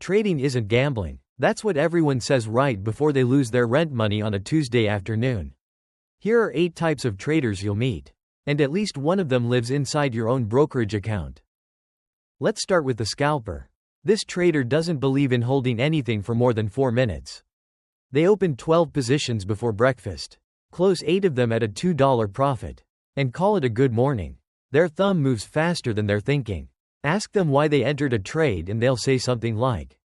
Trading isn't gambling. That's what everyone says right before they lose their rent money on a Tuesday afternoon. Here are 8 types of traders you'll meet. And at least one of them lives inside your own brokerage account. Let's start with the scalper. This trader doesn't believe in holding anything for more than 4 minutes. They open 12 positions before breakfast, close 8 of them at a $2 profit, and call it a good morning. Their thumb moves faster than their thinking. Ask them why they entered a trade and they'll say something like,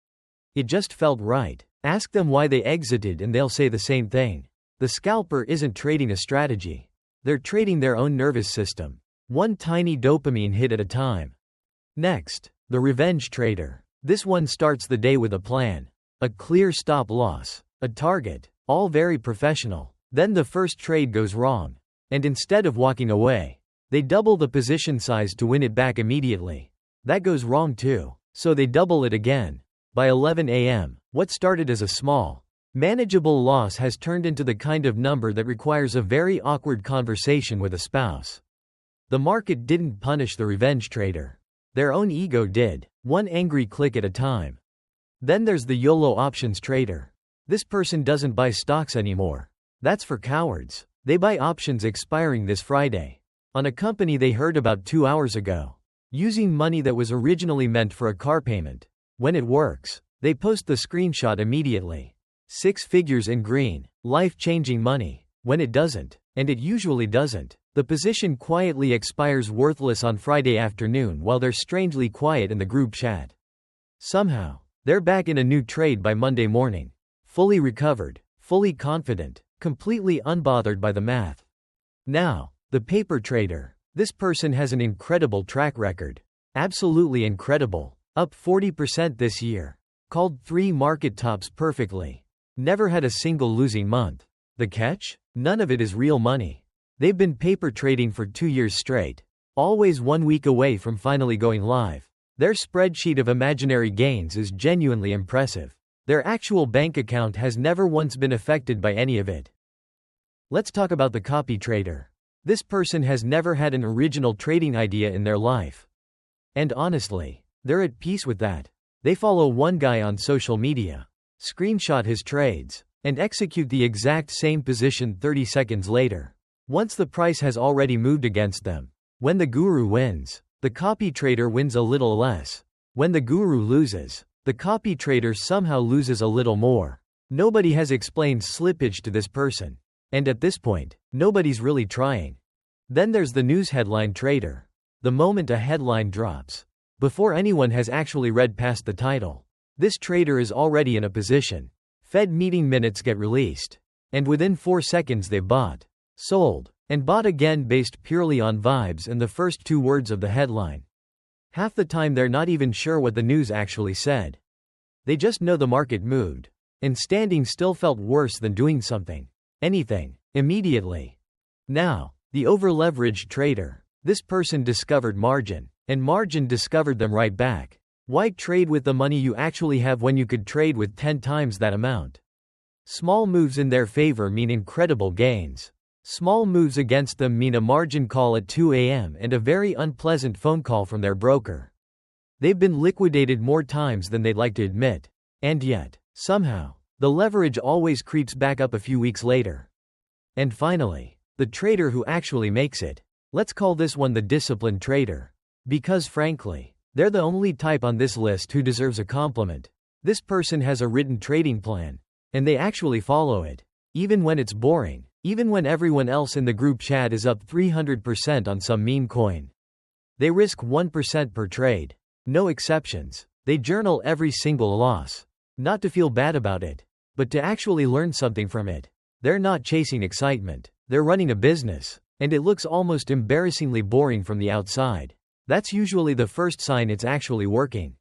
"It just felt right." Ask them why they exited and they'll say the same thing. The scalper isn't trading a strategy. They're trading their own nervous system, one tiny dopamine hit at a time. Next, the revenge trader. This one starts the day with a plan, a clear stop loss, a target, all very professional. Then the first trade goes wrong, and instead of walking away, they double the position size to win it back immediately. That goes wrong too, so they double it again. By 11 a.m., what started as a small, manageable loss has turned into the kind of number that requires a very awkward conversation with a spouse. The market didn't punish the revenge trader. Their own ego did, one angry click at a time. Then there's the YOLO options trader. This person doesn't buy stocks anymore. That's for cowards. They buy options expiring this Friday on a company they heard about 2 hours ago, using money that was originally meant for a car payment. When it works, they post the screenshot immediately. 6 figures in green, life-changing money. When it doesn't, and it usually doesn't, the position quietly expires worthless on Friday afternoon while they're strangely quiet in the group chat. Somehow, they're back in a new trade by Monday morning, fully recovered, fully confident, completely unbothered by the math. Now, the paper trader. This person has an incredible track record. Absolutely incredible. Up 40% this year. Called 3 market tops perfectly. Never had a single losing month. The catch? None of it is real money. They've been paper trading for 2 years straight. Always 1 week away from finally going live. Their spreadsheet of imaginary gains is genuinely impressive. Their actual bank account has never once been affected by any of it. Let's talk about the copy trader. This person has never had an original trading idea in their life. And honestly, they're at peace with that. They follow one guy on social media, screenshot his trades, and execute the exact same position 30 seconds later, once the price has already moved against them. When the guru wins, the copy trader wins a little less. When the guru loses, the copy trader somehow loses a little more. Nobody has explained slippage to this person. And at this point, nobody's really trying. Then there's the news headline trader. The moment a headline drops, before anyone has actually read past the title, this trader is already in a position. Fed meeting minutes get released, and within 4 seconds they bought, sold, and bought again based purely on vibes and the first 2 words of the headline. Half the time they're not even sure what the news actually said. They just know the market moved, and standing still felt worse than doing something, anything, immediately. Now, the overleveraged trader. This person discovered margin, and margin discovered them right back. Why trade with the money you actually have when you could trade with 10 times that amount? Small moves in their favor mean incredible gains. Small moves against them mean a margin call at 2 a.m. and a very unpleasant phone call from their broker. They've been liquidated more times than they'd like to admit. And yet, somehow, the leverage always creeps back up a few weeks later. And finally, the trader who actually makes it. Let's call this one the disciplined trader. Because frankly, they're the only type on this list who deserves a compliment. This person has a written trading plan, and they actually follow it. Even when it's boring, even when everyone else in the group chat is up 300% on some meme coin. They risk 1% per trade. No exceptions. They journal every single loss. Not to feel bad about it, but to actually learn something from it. They're not chasing excitement. They're running a business, and it looks almost embarrassingly boring from the outside. That's usually the first sign it's actually working.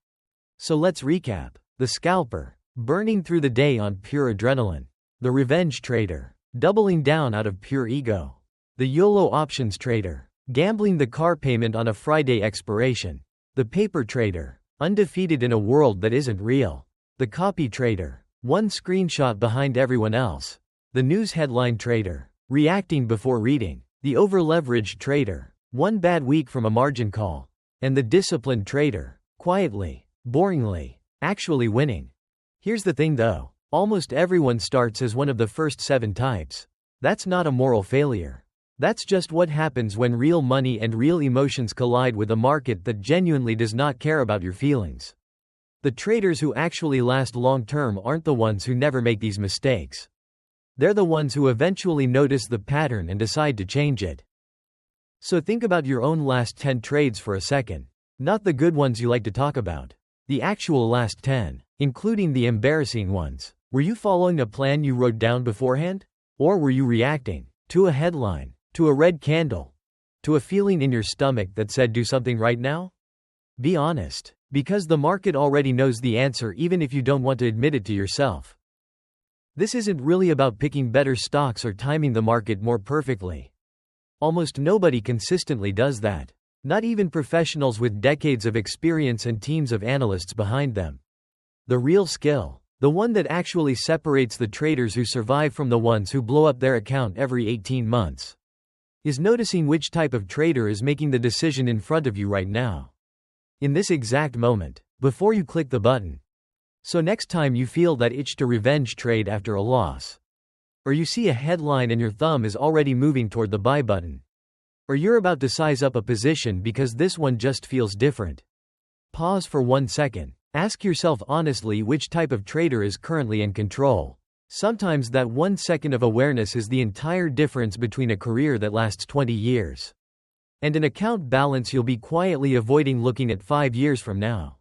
So let's recap. The scalper, burning through the day on pure adrenaline. The revenge trader, doubling down out of pure ego. The YOLO options trader, gambling the car payment on a Friday expiration. The paper trader, undefeated in a world that isn't real. The copy trader, one screenshot behind everyone else. The news headline trader, reacting before reading. The overleveraged trader, one bad week from a margin call. And the disciplined trader, quietly, boringly, Actually winning. Here's the thing though. Almost everyone starts as one of the first 7 types. That's not a moral failure. That's just what happens when real money and real emotions collide with a market that genuinely does not care about your feelings. The traders who actually last long-term aren't the ones who never make these mistakes. They're the ones who eventually notice the pattern and decide to change it. So think about your own last 10 trades for a second. Not the good ones you like to talk about. The actual last 10, including the embarrassing ones. Were you following a plan you wrote down beforehand? Or were you reacting to a headline, to a red candle, to a feeling in your stomach that said do something right now? Be honest, because the market already knows the answer even if you don't want to admit it to yourself. This isn't really about picking better stocks or timing the market more perfectly. Almost nobody consistently does that. Not even professionals with decades of experience and teams of analysts behind them. The real skill, the one that actually separates the traders who survive from the ones who blow up their account every 18 months, is noticing which type of trader is making the decision in front of you right now. In this exact moment, before you click the button. So next time you feel that itch to revenge trade after a loss, or you see a headline and your thumb is already moving toward the buy button, or you're about to size up a position because this one just feels different, pause for 1 second. Ask yourself honestly which type of trader is currently in control. Sometimes that 1 second of awareness is the entire difference between a career that lasts 20 years and an account balance you'll be quietly avoiding looking at 5 years from now.